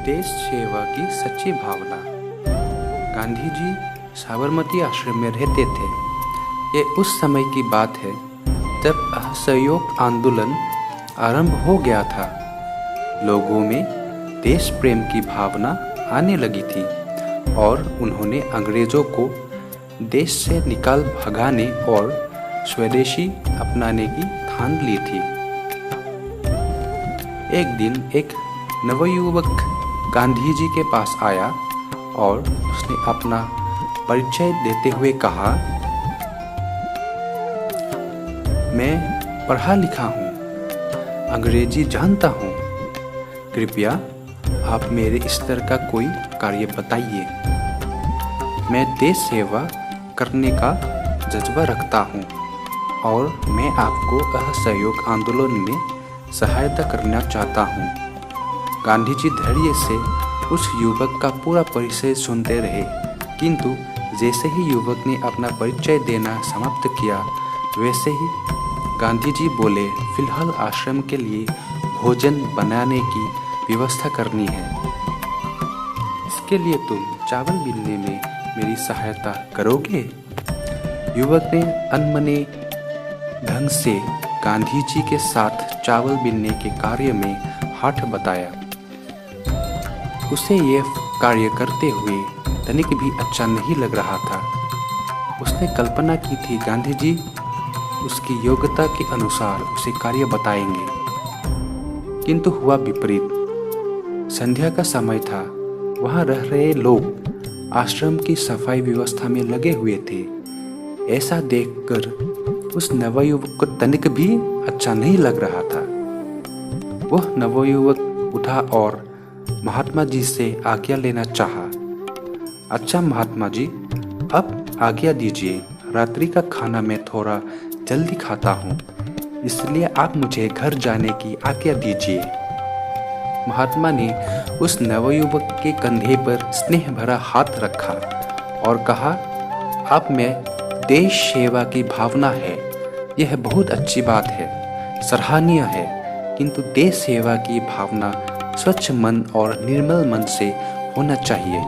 देश सेवा की सच्ची भावना। गांधी जी साबरमती आश्रम में रहते थे। ये उस समय की बात है जब असहयोग आंदोलन आरंभ हो गया था। लोगों में देश प्रेम की भावना आने लगी थी और उन्होंने अंग्रेजों को देश से निकाल भगाने और स्वदेशी अपनाने की ठान ली थी। एक दिन एक नवयुवक गांधी जी के पास आया और उसने अपना परिचय देते हुए कहा, मैं पढ़ा लिखा हूँ, अंग्रेजी जानता हूँ, कृपया आप मेरे स्तर का कोई कार्य बताइए। मैं देश सेवा करने का जज्बा रखता हूँ और मैं आपको असहयोग आंदोलन में सहायता करना चाहता हूँ। गांधी जी धैर्य से उस युवक का पूरा परिचय सुनते रहे, किंतु जैसे ही युवक ने अपना परिचय देना समाप्त किया, वैसे ही गांधी जी बोले, फिलहाल आश्रम के लिए भोजन बनाने की व्यवस्था करनी है। इसके लिए तुम चावल बीनने में मेरी सहायता करोगे? युवक ने अनमने ढंग से गांधी जी के साथ चावल बीनने के कार्य में हाथ बटाया। उसे यह कार्य करते हुए तनिक भी अच्छा नहीं लग रहा था। उसने कल्पना की थी गांधी जी उसकी योग्यता के अनुसार उसे कार्य बताएंगे, किंतु हुआ विपरीत। संध्या का समय था। वहां रह रहे लोग आश्रम की सफाई व्यवस्था में लगे हुए थे। ऐसा देखकर उस नवयुवक को तनिक भी अच्छा नहीं लग रहा था। वह नवयुवक उठा और महात्मा जी से आज्ञा लेना चाहा। अच्छा महात्मा जी, अब आज्ञा दीजिए। रात्रि का खाना मैं थोड़ा जल्दी खाता हूँ, इसलिए आप मुझे घर जाने की आज्ञा दीजिए। महात्मा ने उस नवयुवक के कंधे पर स्नेह भरा हाथ रखा और कहा, आप में देश सेवा की भावना है, यह बहुत अच्छी बात है, सराहनीय है, किंतु देश सेवा की भावना स्वच्छ मन और निर्मल मन से होना चाहिए।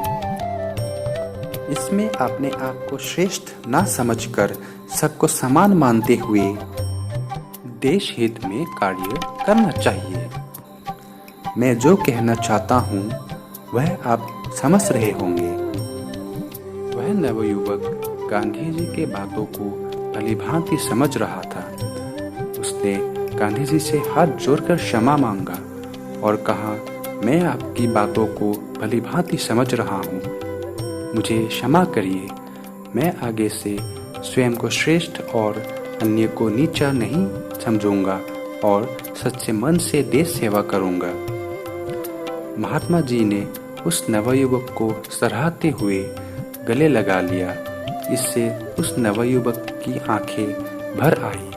इसमें अपने आप को श्रेष्ठ ना समझकर सबको समान मानते हुए देश हित में कार्य करना चाहिए। मैं जो कहना चाहता हूँ वह आप समझ रहे होंगे। वह नवयुवक गांधी जी के बातों को भलीभांति समझ रहा था। उसने गांधी जी से हाथ जोड़कर क्षमा मांगा और कहा, मैं आपकी बातों को भलीभांति समझ रहा हूँ, मुझे क्षमा करिए। मैं आगे से स्वयं को श्रेष्ठ और अन्य को नीचा नहीं समझूंगा और सच्चे मन से देश सेवा करूंगा। महात्मा जी ने उस नवयुवक को सराहते हुए गले लगा लिया। इससे उस नवयुवक की आंखें भर आई।